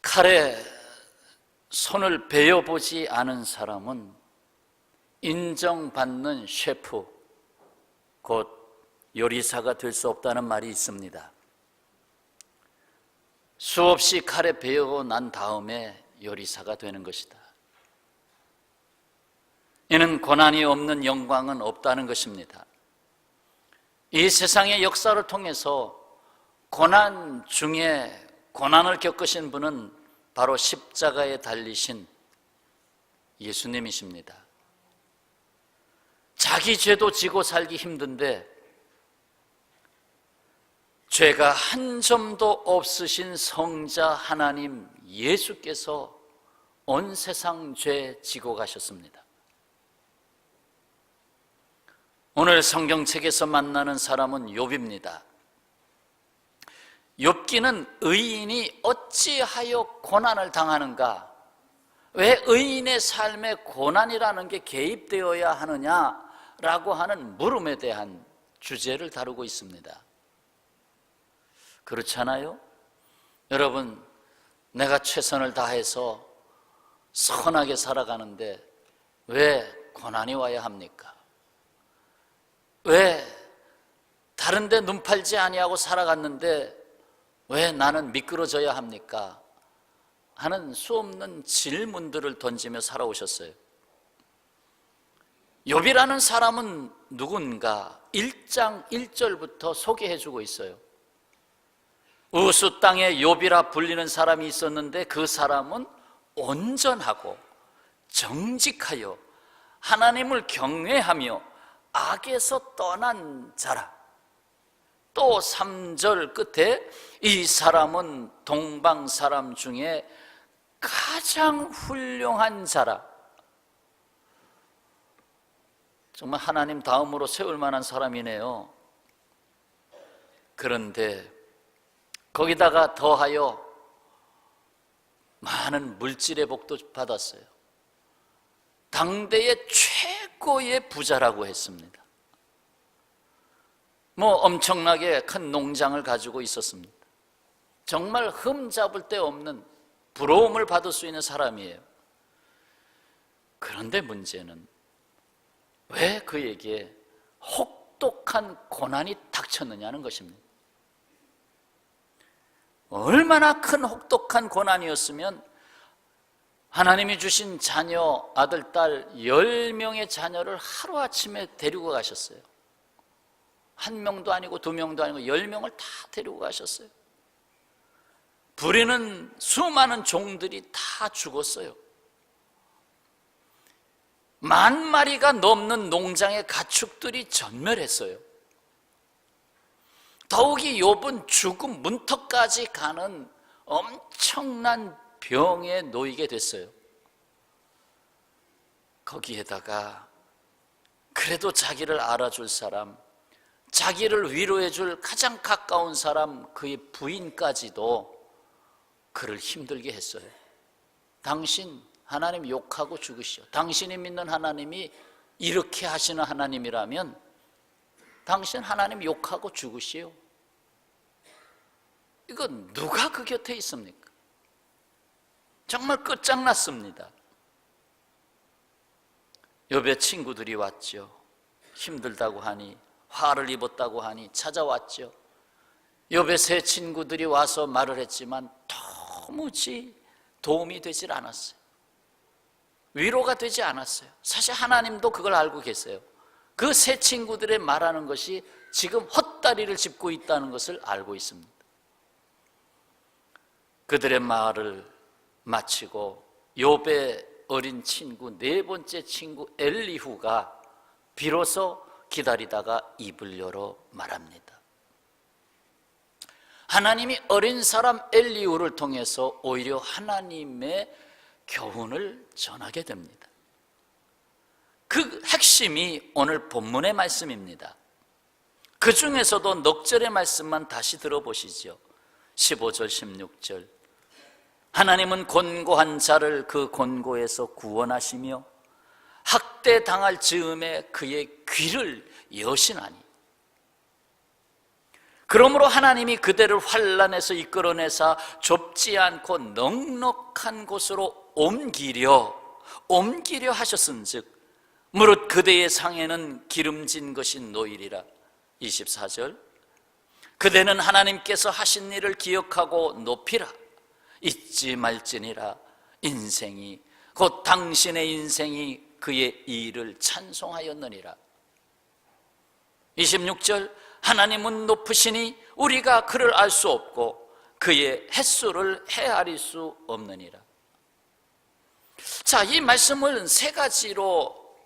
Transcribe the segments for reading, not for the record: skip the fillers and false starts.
칼에 손을 베어보지 않은 사람은 인정받는 셰프, 곧 요리사가 될 수 없다는 말이 있습니다. 수없이 칼에 베어 난 다음에 요리사가 되는 것이다. 이는 고난이 없는 영광은 없다는 것입니다. 이 세상의 역사를 통해서 고난 중에 고난을 겪으신 분은 바로 십자가에 달리신 예수님이십니다. 자기 죄도 지고 살기 힘든데 죄가 한 점도 없으신 성자 하나님 예수께서 온 세상 죄 지고 가셨습니다. 오늘 성경책에서 만나는 사람은 욥입니다. 욥기는 의인이 어찌하여 고난을 당하는가, 왜 의인의 삶에 고난이라는 게 개입되어야 하느냐라고 하는 물음에 대한 주제를 다루고 있습니다. 그렇잖아요? 여러분, 내가 최선을 다해서 선하게 살아가는데 왜 고난이 와야 합니까? 왜 다른 데 눈 팔지 아니하고 살아갔는데 왜 나는 미끄러져야 합니까? 하는 수없는 질문들을 던지며 살아오셨어요. 욥이라는 사람은 누군가 1장 1절부터 소개해주고 있어요. 우수 땅에 욥이라 불리는 사람이 있었는데 그 사람은 온전하고 정직하여 하나님을 경외하며 악에서 떠난 자라. 또 3절 끝에 이 사람은 동방 사람 중에 가장 훌륭한 자라. 정말 하나님 다음으로 세울 만한 사람이네요. 그런데 거기다가 더하여 많은 물질의 복도 받았어요. 당대의 최고의 부자라고 했습니다. 엄청나게 큰 농장을 가지고 있었습니다. 정말 흠잡을 데 없는 부러움을 받을 수 있는 사람이에요. 그런데 문제는 왜 그에게 혹독한 고난이 닥쳤느냐는 것입니다. 얼마나 큰 혹독한 고난이었으면 하나님이 주신 자녀, 아들, 딸 10명의 자녀를 하루아침에 데리고 가셨어요. 1명도 아니고 2명도 아니고 10명을 다 데리고 가셨어요. 부리는 수많은 종들이 다 죽었어요. 10,000마리가 넘는 농장의 가축들이 전멸했어요. 더욱이 욥은 죽음 문턱까지 가는 엄청난 병에 놓이게 됐어요. 거기에다가 그래도 자기를 알아줄 사람, 자기를 위로해 줄 가장 가까운 사람, 그의 부인까지도 그를 힘들게 했어요. 당신 하나님 욕하고 죽으시오. 당신이 믿는 하나님이 이렇게 하시는 하나님이라면 당신 하나님 욕하고 죽으시오. 이건 누가 그 곁에 있습니까? 정말 끝장났습니다. 욥의 친구들이 왔죠. 힘들다고 하니, 화를 입었다고 하니 찾아왔죠. 욥의 세 친구들이 와서 말을 했지만 도무지 도움이 되질 않았어요. 위로가 되지 않았어요. 사실 하나님도 그걸 알고 계세요. 그 세 친구들의 말하는 것이 지금 헛다리를 짚고 있다는 것을 알고 있습니다. 그들의 말을 마치고 욥의 어린 친구, 4번째 친구 엘리후가 비로소 기다리다가 입을 열어 말합니다. 하나님이 어린 사람 엘리후를 통해서 오히려 하나님의 교훈을 전하게 됩니다. 그 핵심이 오늘 본문의 말씀입니다. 그 중에서도 넉 절의 말씀만 다시 들어보시죠. 15절, 16절. 하나님은 곤고한 자를 그 곤고에서 구원하시며 학대당할 즈음에 그의 귀를 여시나니, 그러므로 하나님이 그대를 환난에서 이끌어내사 좁지 않고 넉넉한 곳으로 옮기려 하셨은즉 무릇 그대의 상에는 기름진 것이 놓이리라. 24절, 그대는 하나님께서 하신 일을 기억하고 높이라. 잊지 말지니라. 인생이 곧 당신의 인생이 그의 일을 찬송하였느니라. 26절, 하나님은 높으시니 우리가 그를 알 수 없고 그의 햇수를 헤아릴 수 없느니라. 자, 이 말씀은 세 가지로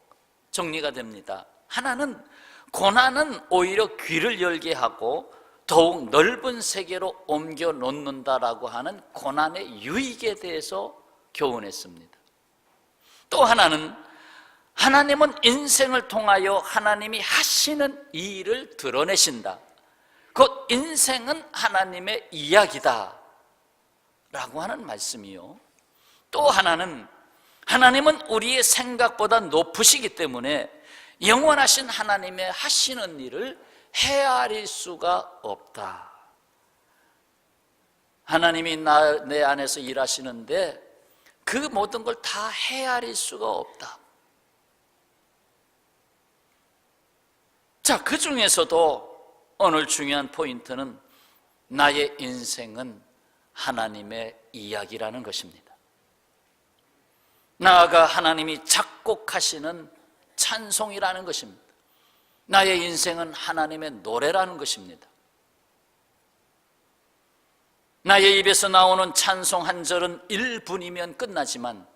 정리가 됩니다. 하나는 고난은 오히려 귀를 열게 하고 더욱 넓은 세계로 옮겨 놓는다라고 하는 고난의 유익에 대해서 교훈했습니다. 또 하나는 하나님은 인생을 통하여 하나님이 하시는 일을 드러내신다. 그 인생은 하나님의 이야기다 라고 하는 말씀이요. 또 하나는 하나님은 우리의 생각보다 높으시기 때문에 영원하신 하나님의 하시는 일을 헤아릴 수가 없다. 하나님이 내 안에서 일하시는데 그 모든 걸 다 헤아릴 수가 없다. 자, 그 중에서도 오늘 중요한 포인트는 나의 인생은 하나님의 이야기라는 것입니다. 나아가 하나님이 작곡하시는 찬송이라는 것입니다. 나의 인생은 하나님의 노래라는 것입니다. 나의 입에서 나오는 찬송 한 절은 1분이면 끝나지만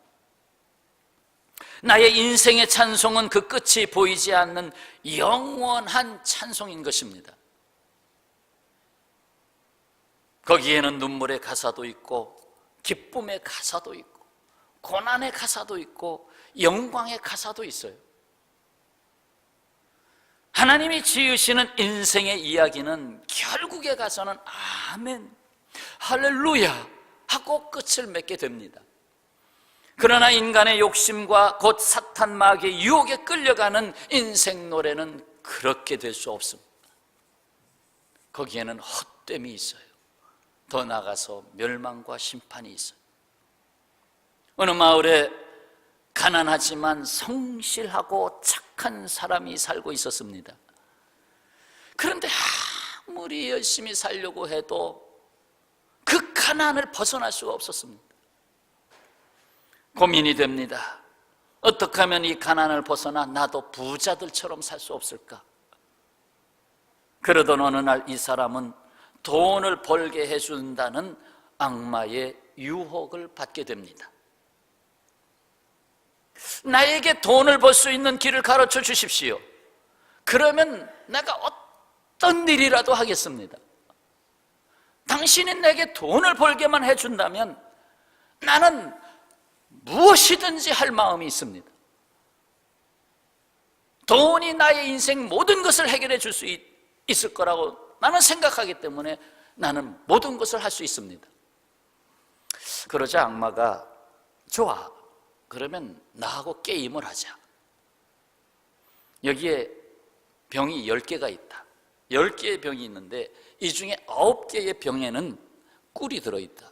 나의 인생의 찬송은 그 끝이 보이지 않는 영원한 찬송인 것입니다. 거기에는 눈물의 가사도 있고 기쁨의 가사도 있고 고난의 가사도 있고 영광의 가사도 있어요. 하나님이 지으시는 인생의 이야기는 결국에 가서는 아멘, 할렐루야 하고 끝을 맺게 됩니다. 그러나 인간의 욕심과 곧 사탄 마귀의 유혹에 끌려가는 인생 노래는 그렇게 될 수 없습니다. 거기에는 헛됨이 있어요. 더 나아가서 멸망과 심판이 있어요. 어느 마을에 가난하지만 성실하고 착한 사람이 살고 있었습니다. 그런데 아무리 열심히 살려고 해도 그 가난을 벗어날 수가 없었습니다. 고민이 됩니다. 어떻게 하면 이 가난을 벗어나 나도 부자들처럼 살 수 없을까? 그러던 어느 날 이 사람은 돈을 벌게 해준다는 악마의 유혹을 받게 됩니다. 나에게 돈을 벌 수 있는 길을 가르쳐 주십시오. 그러면 내가 어떤 일이라도 하겠습니다. 당신이 내게 돈을 벌게만 해준다면 나는 무엇이든지 할 마음이 있습니다. 돈이 나의 인생 모든 것을 해결해 줄 수 있을 거라고 나는 생각하기 때문에 나는 모든 것을 할 수 있습니다. 그러자 악마가 좋아, 그러면 나하고 게임을 하자. 여기에 병이 10개가 있다. 10개의 병이 있는데 이 중에 9개의 병에는 꿀이 들어있다.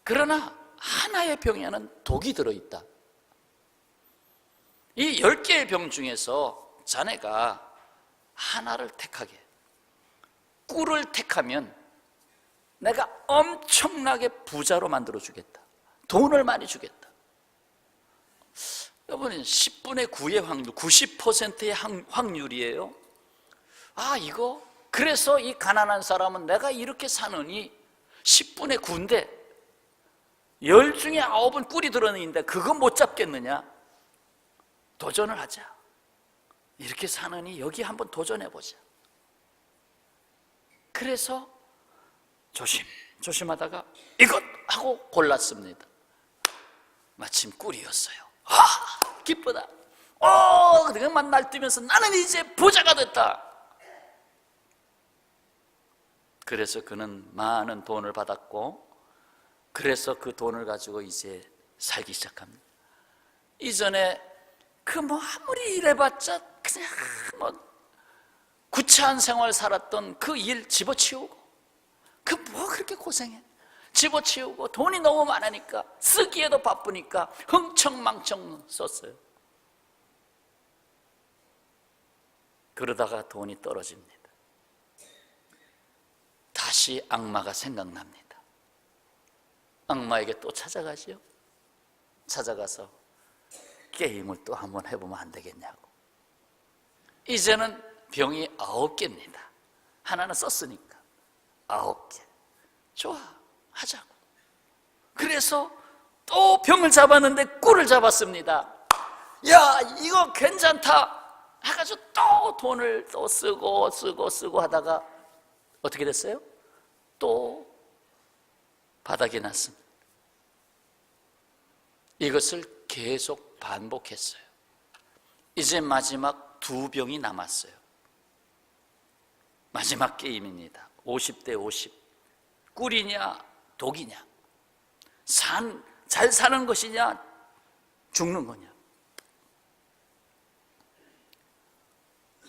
그러나 하나의 병에는 독이 들어있다. 이 10개의 병 중에서 자네가 하나를 택하게, 꿀을 택하면 내가 엄청나게 부자로 만들어 주겠다. 돈을 많이 주겠다. 여러분, 10분의 9의 확률, 90%의 확률이에요. 이거 그래서 이 가난한 사람은 내가 이렇게 사느니 10분의 9인데 10 중에 9은 꿀이 들어있는데 그거 못 잡겠느냐? 도전을 하자. 이렇게 사느니 여기 한번 도전해보자. 그래서 조심하다가 이것 하고 골랐습니다. 마침 꿀이었어요. 기쁘다. 그것만 날뛰면서 나는 이제 부자가 됐다. 그래서 그는 많은 돈을 받았고, 그래서 그 돈을 가지고 이제 살기 시작합니다. 이전에 아무리 일해봤자 그냥 구차한 생활 살았던 그 일 집어치우고, 그 뭐 그렇게 고생해? 집어치우고 돈이 너무 많으니까, 쓰기에도 바쁘니까 흥청망청 썼어요. 그러다가 돈이 떨어집니다. 다시 악마가 생각납니다. 악마에게 또 찾아가지요. 찾아가서 게임을 또 한번 해보면 안 되겠냐고. 이제는 병이 9개입니다. 하나는 썼으니까 9개. 좋아, 하자고. 그래서 또 병을 잡았는데 꿀을 잡았습니다. 야, 이거 괜찮다 해가지고 또 돈을 또 쓰고 하다가 어떻게 됐어요? 또 바닥이 났습니다. 이것을 계속 반복했어요. 이제 마지막 2병이 남았어요. 마지막 게임입니다. 50대 50. 꿀이냐 독이냐, 잘 사는 것이냐 죽는 거냐.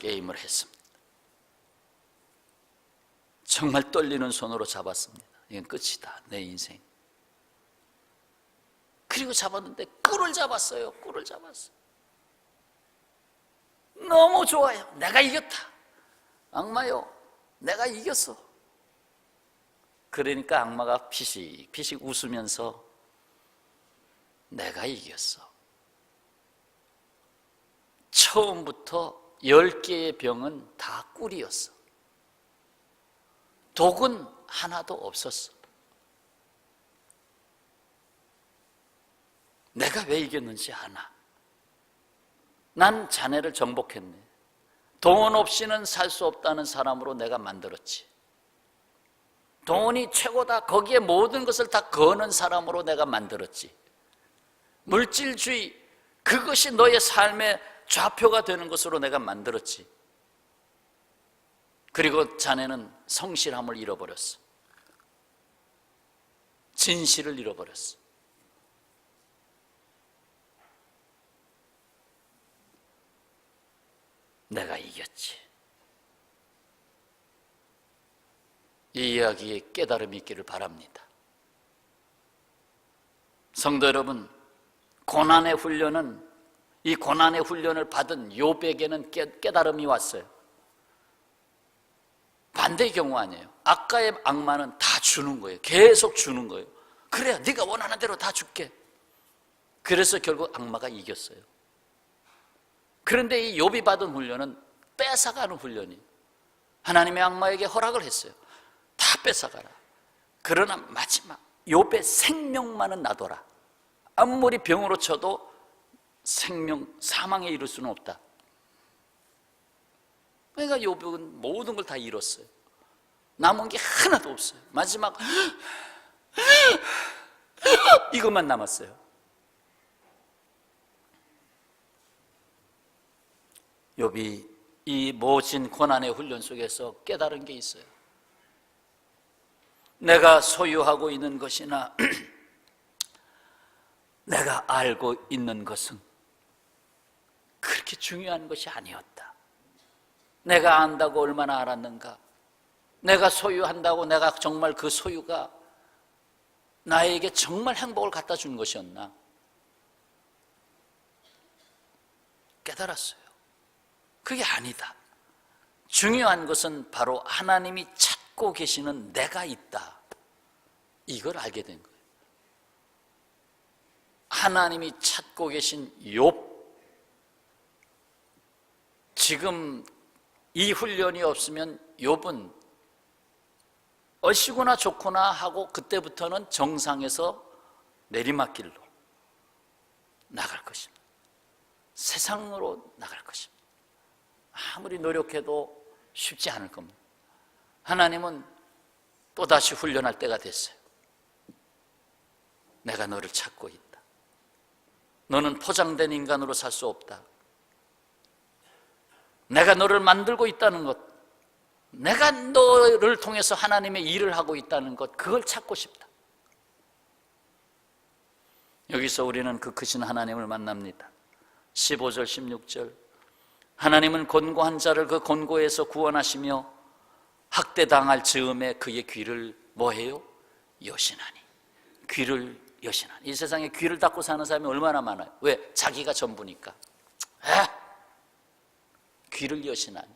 게임을 했습니다. 정말 떨리는 손으로 잡았습니다. 이건 끝이다, 내 인생. 그리고 잡았는데 꿀을 잡았어요. 꿀을 잡았어요. 너무 좋아요. 내가 이겼다. 악마요, 내가 이겼어. 그러니까 악마가 피식 웃으면서 내가 이겼어. 처음부터 10개의 병은 다 꿀이었어. 독은 하나도 없었어. 내가 왜 이겼는지 아나. 난 자네를 정복했네. 돈 없이는 살 수 없다는 사람으로 내가 만들었지. 돈이 최고다, 거기에 모든 것을 다 거는 사람으로 내가 만들었지. 물질주의, 그것이 너의 삶의 좌표가 되는 것으로 내가 만들었지. 그리고 자네는 성실함을 잃어버렸어. 진실을 잃어버렸어. 내가 이겼지. 이 이야기에 깨달음이 있기를 바랍니다. 성도 여러분, 고난의 훈련은, 이 고난의 훈련을 받은 욥에게는 깨달음이 왔어요. 반대의 경우 아니에요. 아까의 악마는 다 주는 거예요. 계속 주는 거예요. 그래, 네가 원하는 대로 다 줄게. 그래서 결국 악마가 이겼어요. 그런데 이 욥이 받은 훈련은 뺏어가는 훈련이에요. 하나님의 악마에게 허락을 했어요. 다 뺏어가라. 그러나 마지막 욥의 생명만은 놔둬라. 아무리 병으로 쳐도 사망에 이를 수는 없다. 그러니까 욥은 모든 걸 다 잃었어요. 남은 게 하나도 없어요. 마지막 이것만 남았어요. 욥이 이 모진 고난의 훈련 속에서 깨달은 게 있어요. 내가 소유하고 있는 것이나 내가 알고 있는 것은 그렇게 중요한 것이 아니었다. 내가 안다고 얼마나 알았는가? 내가 소유한다고 내가 정말 그 소유가 나에게 정말 행복을 갖다 준 것이었나? 깨달았어요. 그게 아니다. 중요한 것은 바로 하나님이 찾고 계시는 내가 있다. 이걸 알게 된 거예요. 하나님이 찾고 계신 욥. 지금 이 훈련이 없으면 욥은 어시구나 좋구나 하고 그때부터는 정상에서 내리막길로 나갈 것입니다. 세상으로 나갈 것입니다. 아무리 노력해도 쉽지 않을 겁니다. 하나님은 또다시 훈련할 때가 됐어요. 내가 너를 찾고 있다. 너는 포장된 인간으로 살 수 없다. 내가 너를 만들고 있다는 것, 내가 너를 통해서 하나님의 일을 하고 있다는 것, 그걸 찾고 싶다. 여기서 우리는 그 크신 하나님을 만납니다. 15절, 16절. 하나님은 곤고한 자를 그 곤고에서 구원하시며 학대당할 즈음에 그의 귀를 뭐해요? 여시나니. 귀를 여시나니. 이 세상에 귀를 닫고 사는 사람이 얼마나 많아요. 왜? 자기가 전부니까. 귀를 여시나니.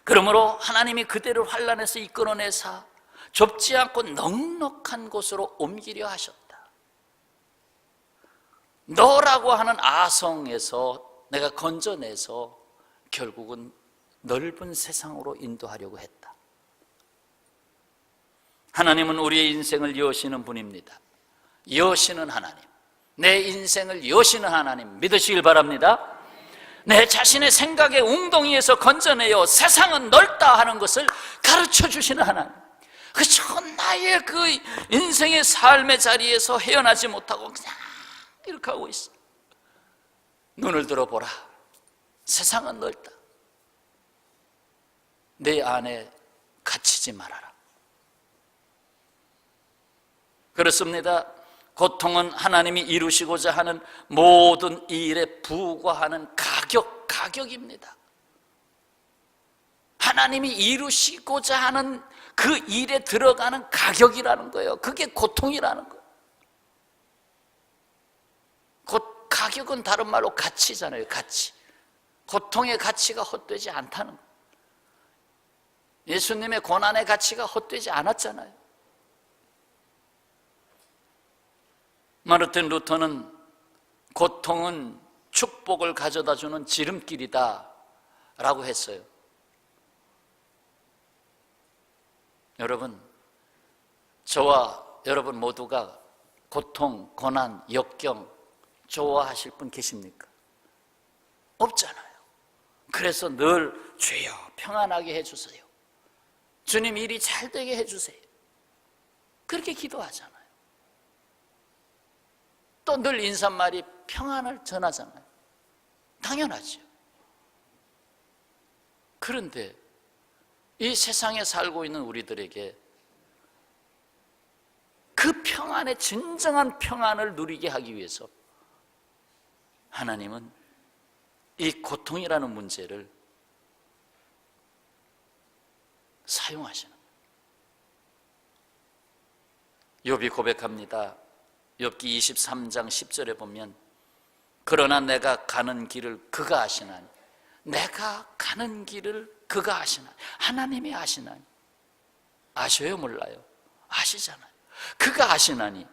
그러므로 하나님이 그대를 환난에서 이끌어내사 좁지 않고 넉넉한 곳으로 옮기려 하셨다. 너라고 하는 아성에서 내가 건져내서 결국은 넓은 세상으로 인도하려고 했다. 하나님은 우리의 인생을 여시는 분입니다. 여시는 하나님, 내 인생을 여시는 하나님 믿으시길 바랍니다. 내 자신의 생각의 웅덩이에서 건져내어 세상은 넓다 하는 것을 가르쳐 주시는 하나님. 그저 나의 그 인생의 삶의 자리에서 헤어나지 못하고 그냥 이렇게 하고 있어. 눈을 들어보라. 세상은 넓다. 내 안에 갇히지 말아라. 그렇습니다. 고통은 하나님이 이루시고자 하는 모든 일에 부과하는 가격입니다. 하나님이 이루시고자 하는 그 일에 들어가는 가격이라는 거예요. 그게 고통이라는 거예요. 가격은 다른 말로 가치잖아요. 가치. 고통의 가치가 헛되지 않다는 거예요. 예수님의 고난의 가치가 헛되지 않았잖아요. 마르틴 루터는 고통은 축복을 가져다주는 지름길이다 라고 했어요. 여러분, 저와 여러분 모두가 고통, 고난, 역경 좋아하실 분 계십니까? 없잖아요. 그래서 늘 주여 평안하게 해주세요. 주님 일이 잘 되게 해주세요. 그렇게 기도하잖아요. 또 늘 인사말이 평안을 전하잖아요. 당연하죠. 그런데 이 세상에 살고 있는 우리들에게 그 평안의 진정한 평안을 누리게 하기 위해서 하나님은 이 고통이라는 문제를 사용하시는 거예요. 욥이 고백합니다. 욥기 23장 10절에 보면 그러나 내가 가는 길을 그가 아시나니, 내가 가는 길을 그가 아시나니, 하나님이 아시나니. 아셔요? 몰라요? 아시잖아요. 그가 아시나니,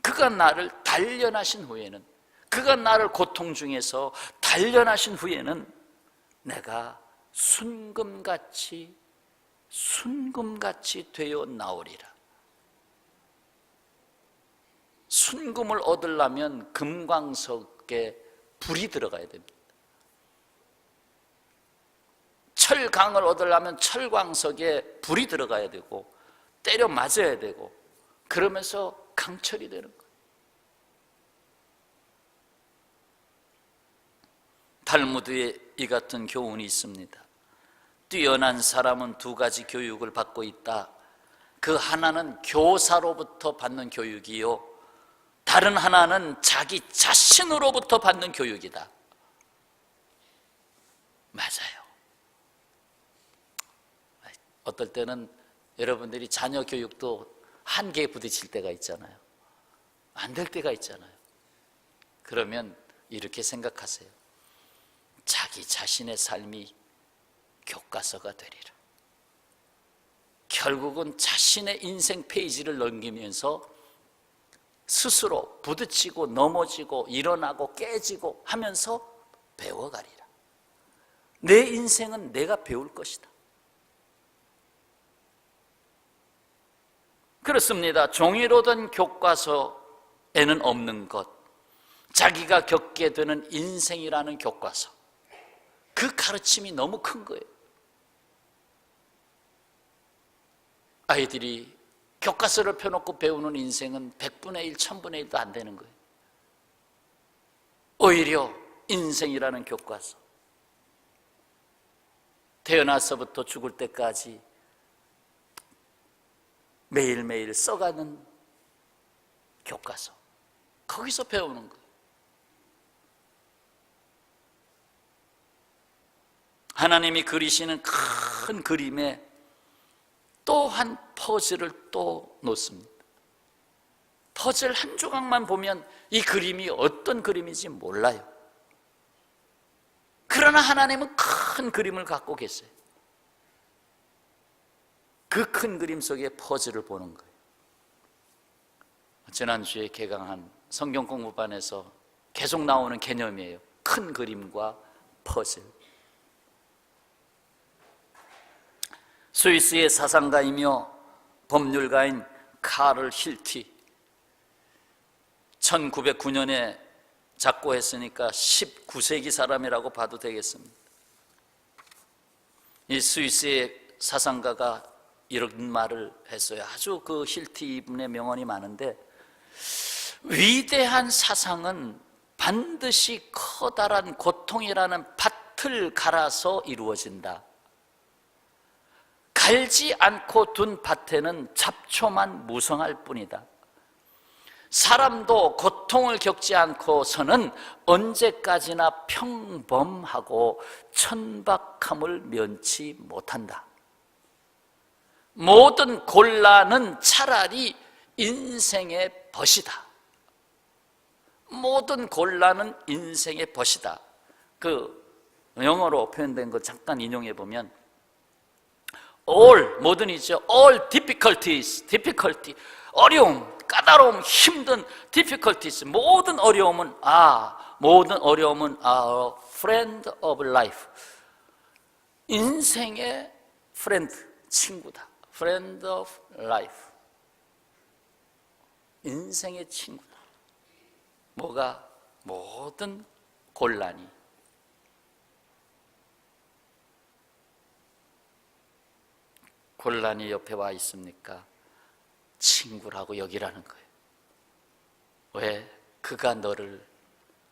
그가 나를 단련하신 후에는, 그가 나를 고통 중에서 단련하신 후에는 내가 순금같이 되어 나오리라. 순금을 얻으려면 금광석에 불이 들어가야 됩니다. 철강을 얻으려면 철광석에 불이 들어가야 되고 때려 맞아야 되고 그러면서 강철이 되는 거예요. 탈무드에 이 같은 교훈이 있습니다. 뛰어난 사람은 두 가지 교육을 받고 있다. 그 하나는 교사로부터 받는 교육이요, 다른 하나는 자기 자신으로부터 받는 교육이다. 맞아요. 어떨 때는 여러분들이 자녀 교육도 한계에 부딪힐 때가 있잖아요. 안 될 때가 있잖아요. 그러면 이렇게 생각하세요. 자기 자신의 삶이 교과서가 되리라. 결국은 자신의 인생 페이지를 넘기면서 스스로 부딪히고 넘어지고 일어나고 깨지고 하면서 배워가리라. 내 인생은 내가 배울 것이다. 그렇습니다. 종이로 된 교과서에는 없는 것, 자기가 겪게 되는 인생이라는 교과서, 그 가르침이 너무 큰 거예요. 아이들이 교과서를 펴놓고 배우는 인생은 100분의 1, 1000분의 1도 안 되는 거예요. 오히려 인생이라는 교과서, 태어나서부터 죽을 때까지 매일매일 써가는 교과서, 거기서 배우는 거예요. 하나님이 그리시는 큰 그림에 또 한 퍼즐을 또 놓습니다. 퍼즐 한 조각만 보면 이 그림이 어떤 그림인지 몰라요. 그러나 하나님은 큰 그림을 갖고 계세요. 그 큰 그림 속에 퍼즐을 보는 거예요. 지난주에 개강한 성경 공부반에서 계속 나오는 개념이에요. 큰 그림과 퍼즐. 스위스의 사상가이며 법률가인 카를 힐티, 1909년에 작고했으니까 19세기 사람이라고 봐도 되겠습니다. 이 스위스의 사상가가 이런 말을 했어요. 아주 그 힐티 이분의 명언이 많은데, 위대한 사상은 반드시 커다란 고통이라는 밭을 갈아서 이루어진다. 갈지 않고 둔 밭에는 잡초만 무성할 뿐이다. 사람도 고통을 겪지 않고서는 언제까지나 평범하고 천박함을 면치 못한다. 모든 곤란은 차라리 인생의 벗이다. 모든 곤란은 인생의 벗이다. 그 영어로 표현된 거 잠깐 인용해 보면, all, 모든이죠. all difficulties, difficulty, 어려움, 까다로움, 힘든 difficulties, 모든 어려움은 a friend of life, 인생의 friend, 친구다. friend of life, 인생의 친구다. 뭐가? 모든 곤란이. 곤란이 옆에 와 있습니까? 친구라고 여기라는 거예요. 왜? 그가 너를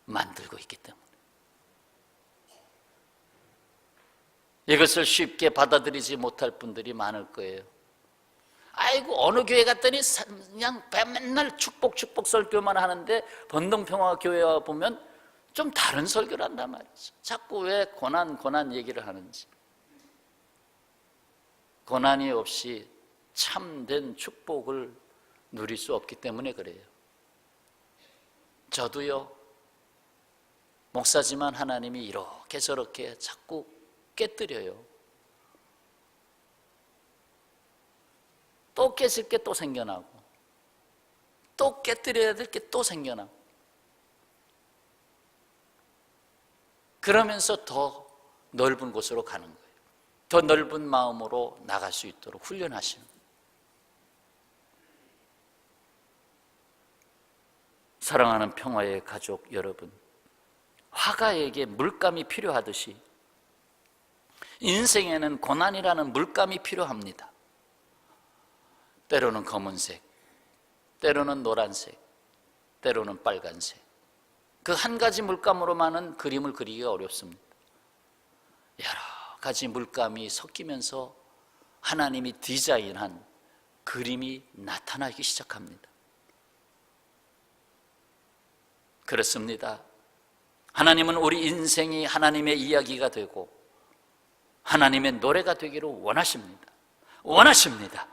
만들고 있기 때문에. 이것을 쉽게 받아들이지 못할 분들이 많을 거예요. 아이고, 어느 교회 갔더니 그냥 맨날 축복 설교만 하는데 번동평화교회 와 보면 좀 다른 설교를 한단 말이죠. 자꾸 왜 고난 얘기를 하는지. 고난이 없이 참된 축복을 누릴 수 없기 때문에 그래요. 저도요, 목사지만 하나님이 이렇게 저렇게 자꾸 깨뜨려요. 또 깨질 게 또 생겨나고, 또 깨뜨려야 될 게 또 생겨나고, 그러면서 더 넓은 곳으로 가는 거예요. 더 넓은 마음으로 나갈 수 있도록 훈련하시는 거예요. 사랑하는 평화의 가족 여러분, 화가에게 물감이 필요하듯이 인생에는 고난이라는 물감이 필요합니다. 때로는 검은색, 때로는 노란색, 때로는 빨간색. 그 한 가지 물감으로만은 그림을 그리기가 어렵습니다. 여러 가지 물감이 섞이면서 하나님이 디자인한 그림이 나타나기 시작합니다. 그렇습니다. 하나님은 우리 인생이 하나님의 이야기가 되고 하나님의 노래가 되기를 원하십니다.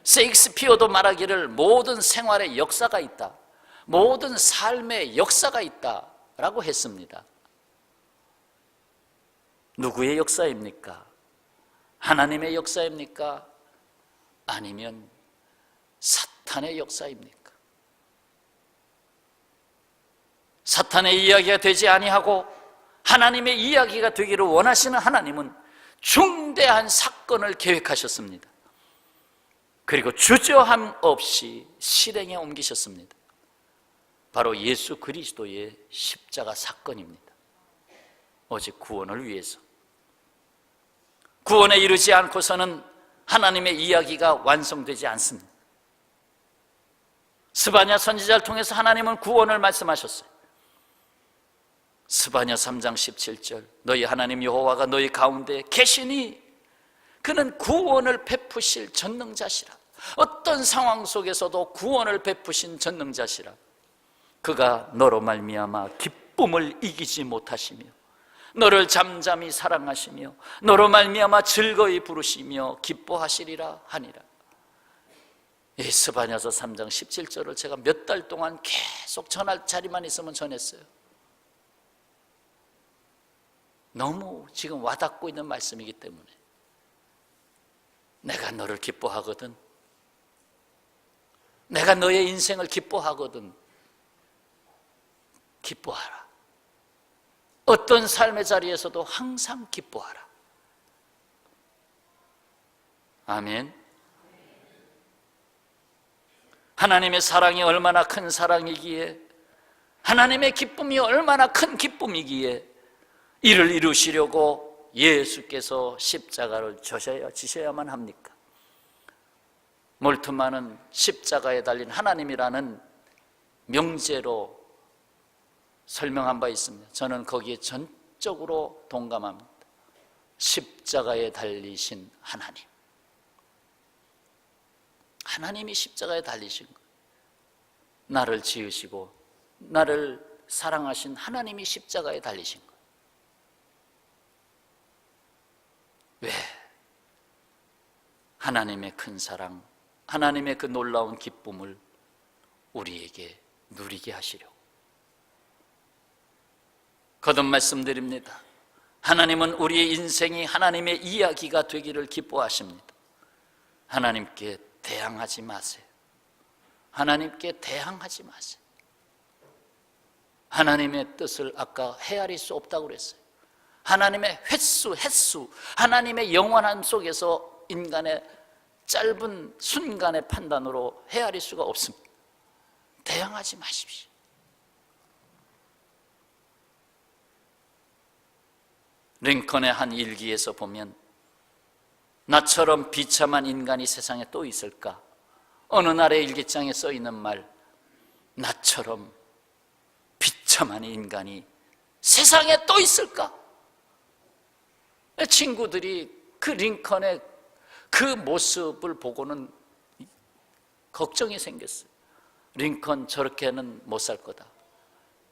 셰익스피어도 말하기를 모든 생활의 역사가 있다, 모든 삶의 역사가 있다라고 했습니다. 누구의 역사입니까? 하나님의 역사입니까? 아니면 사탄의 역사입니까? 사탄의 이야기가 되지 아니하고 하나님의 이야기가 되기를 원하시는 하나님은 중대한 사건을 계획하셨습니다. 그리고 주저함 없이 실행에 옮기셨습니다. 바로 예수 그리스도의 십자가 사건입니다. 오직 구원을 위해서. 구원에 이르지 않고서는 하나님의 이야기가 완성되지 않습니다. 스바냐 선지자를 통해서 하나님은 구원을 말씀하셨어요. 스바냐 3장 17절, 너희 하나님 여호와가 너희 가운데 계시니 그는 구원을 베푸실 전능자시라. 어떤 상황 속에서도 구원을 베푸신 전능자시라. 그가 너로 말미암아 기쁨을 이기지 못하시며 너를 잠잠히 사랑하시며 너로 말미암아 즐거이 부르시며 기뻐하시리라 하니라. 이 스바냐서 3장 17절을 제가 몇 달 동안 계속 전할 자리만 있으면 전했어요. 너무 지금 와닿고 있는 말씀이기 때문에 내가 너를 기뻐하거든, 내가 너의 인생을 기뻐하거든, 기뻐하라. 어떤 삶의 자리에서도 항상 기뻐하라. 아멘. 하나님의 사랑이 얼마나 큰 사랑이기에, 하나님의 기쁨이 얼마나 큰 기쁨이기에 이를 이루시려고 예수께서 십자가를 지셔야만 합니까? 몰트만은 십자가에 달린 하나님이라는 명제로 설명한 바 있습니다. 저는 거기에 전적으로 동감합니다. 십자가에 달리신 하나님, 하나님이 십자가에 달리신 거예요. 나를 지으시고 나를 사랑하신 하나님이 십자가에 달리신 거예요. 왜? 하나님의 큰 사랑, 하나님의 그 놀라운 기쁨을 우리에게 누리게 하시려고. 거듭 말씀드립니다. 하나님은 우리의 인생이 하나님의 이야기가 되기를 기뻐하십니다. 하나님께 대항하지 마세요. 하나님께 대항하지 마세요. 하나님의 뜻을 아까 헤아릴 수 없다고 그랬어요. 하나님의 횟수, 하나님의 영원함 속에서 인간의 짧은 순간의 판단으로 헤아릴 수가 없습니다. 대항하지 마십시오. 링컨의 한 일기에서 보면 나처럼 비참한 인간이 세상에 또 있을까? 어느 날의 일기장에 써 있는 말, 나처럼 비참한 인간이 세상에 또 있을까? 친구들이 그 링컨의 그 모습을 보고는 걱정이 생겼어요. 링컨 저렇게는 못 살 거다.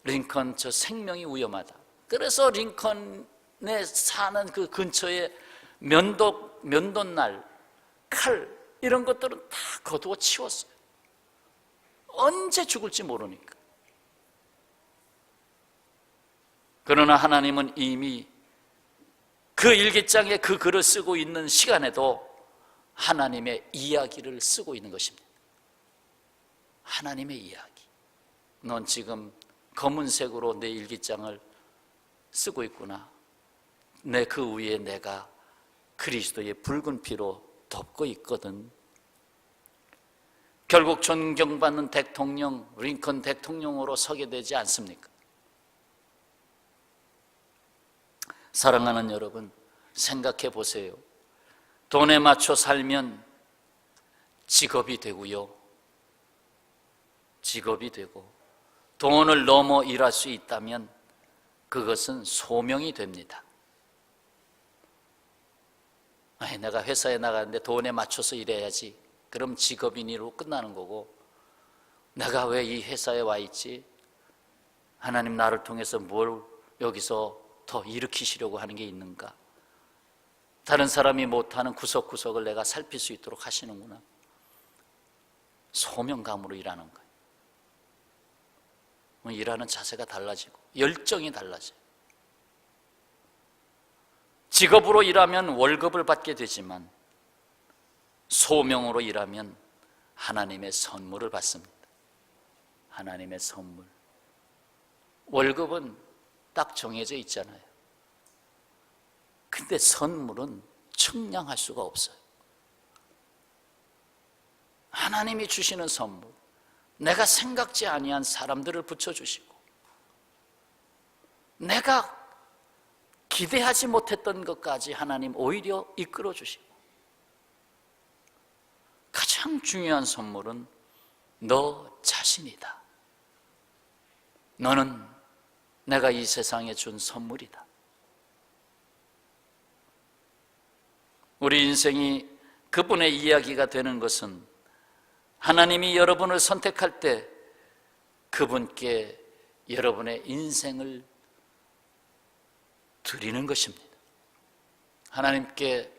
링컨 저 생명이 위험하다. 그래서 링컨에 사는 그 근처에 면도날, 칼 이런 것들은 다 거두어 치웠어요. 언제 죽을지 모르니까. 그러나 하나님은 이미 그 일기장에 그 글을 쓰고 있는 시간에도 하나님의 이야기를 쓰고 있는 것입니다. 하나님의 이야기. 넌 지금 검은색으로 내 일기장을 쓰고 있구나. 내 그 위에 내가 그리스도의 붉은 피로 덮고 있거든. 결국 존경받는 대통령, 링컨 대통령으로 서게 되지 않습니까? 사랑하는 여러분, 생각해 보세요. 돈에 맞춰 살면 직업이 되고요. 직업이 되고 돈을 넘어 일할 수 있다면 그것은 소명이 됩니다. 아니, 내가 회사에 나가는데 돈에 맞춰서 일해야지. 그럼 직업인으로 끝나는 거고, 내가 왜 이 회사에 와 있지? 하나님 나를 통해서 뭘 여기서 더 일으키시려고 하는 게 있는가? 다른 사람이 못하는 구석구석을 내가 살필 수 있도록 하시는구나. 소명감으로 일하는 거예요. 일하는 자세가 달라지고 열정이 달라져요. 직업으로 일하면 월급을 받게 되지만 소명으로 일하면 하나님의 선물을 받습니다. 하나님의 선물. 월급은 딱 정해져 있잖아요. 근데 선물은 측량할 수가 없어요. 하나님이 주시는 선물, 내가 생각지 아니한 사람들을 붙여주시고 내가 기대하지 못했던 것까지 하나님 오히려 이끌어 주시고, 가장 중요한 선물은 너 자신이다. 너는 내가 이 세상에 준 선물이다. 우리 인생이 그분의 이야기가 되는 것은 하나님이 여러분을 선택할 때 그분께 여러분의 인생을 드리는 것입니다. 하나님께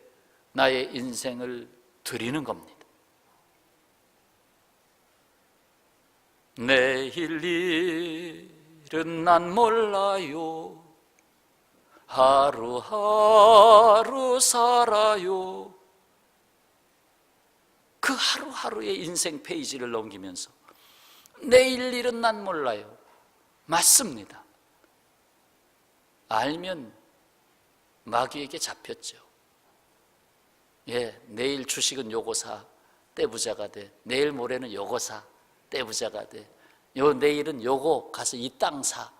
나의 인생을 드리는 겁니다. 내일 일은 난 몰라요. 하루하루 살아요. 그 하루하루의 인생 페이지를 넘기면서 내일 일은 난 몰라요. 맞습니다. 알면 마귀에게 잡혔죠. 예, 내일 주식은 요거 사, 떼부자가 돼. 내일 모레는 요거 사, 떼부자가 돼. 내일은 요거 가서 이 땅 사,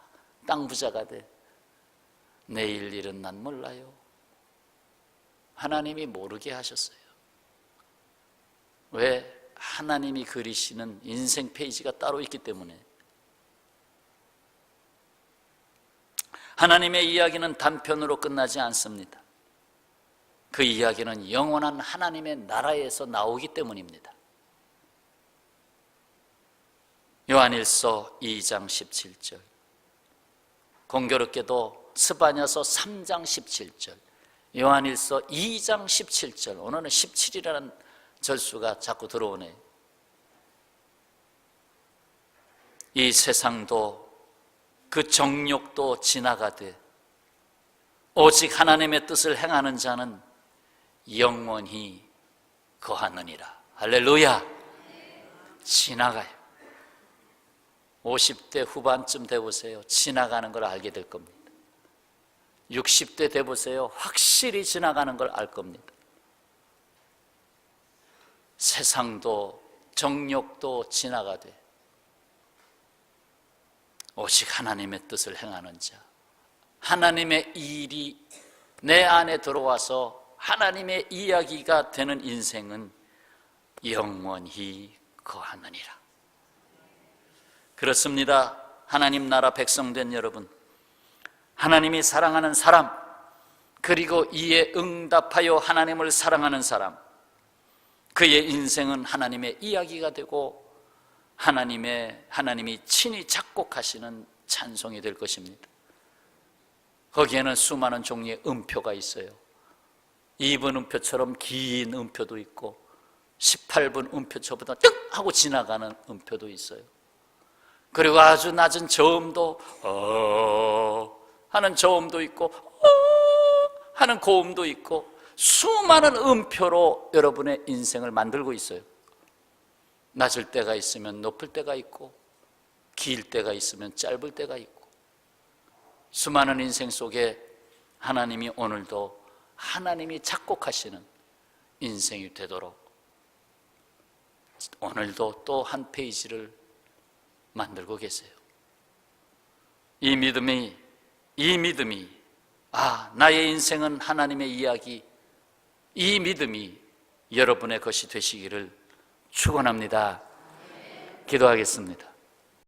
땅 부자가 돼. 내일 일은 난 몰라요. 하나님이 모르게 하셨어요. 왜? 하나님이 그리시는 인생 페이지가 따로 있기 때문에. 하나님의 이야기는 단편으로 끝나지 않습니다. 그 이야기는 영원한 하나님의 나라에서 나오기 때문입니다. 요한일서 2장 17절, 공교롭게도 스바냐서 3장 17절, 요한일서 2장 17절, 오늘은 17이라는 절수가 자꾸 들어오네. 이 세상도 그 정욕도 지나가되 오직 하나님의 뜻을 행하는 자는 영원히 거하느니라. 할렐루야. 지나가요. 50대 후반쯤 돼보세요. 지나가는 걸 알게 될 겁니다. 60대 돼보세요. 확실히 지나가는 걸 알 겁니다. 세상도 정욕도 지나가되 오직 하나님의 뜻을 행하는 자, 하나님의 일이 내 안에 들어와서 하나님의 이야기가 되는 인생은 영원히 거하느니라. 그렇습니다. 하나님 나라 백성된 여러분, 하나님이 사랑하는 사람, 그리고 이에 응답하여 하나님을 사랑하는 사람, 그의 인생은 하나님의 이야기가 되고 하나님이 친히 작곡하시는 찬송이 될 것입니다. 거기에는 수많은 종류의 음표가 있어요. 2분 음표처럼 긴 음표도 있고 18분 음표처보다 뜩 하고 지나가는 음표도 있어요. 그리고 아주 낮은 저음도 하는 저음도 있고 하는 고음도 있고 수많은 음표로 여러분의 인생을 만들고 있어요. 낮을 때가 있으면 높을 때가 있고 길 때가 있으면 짧을 때가 있고 수많은 인생 속에 하나님이 오늘도 하나님이 작곡하시는 인생이 되도록 오늘도 또 한 페이지를 만들고 계세요. 이 믿음이 나의 인생은 하나님의 이야기, 이 믿음이 여러분의 것이 되시기를 축원합니다. 기도하겠습니다.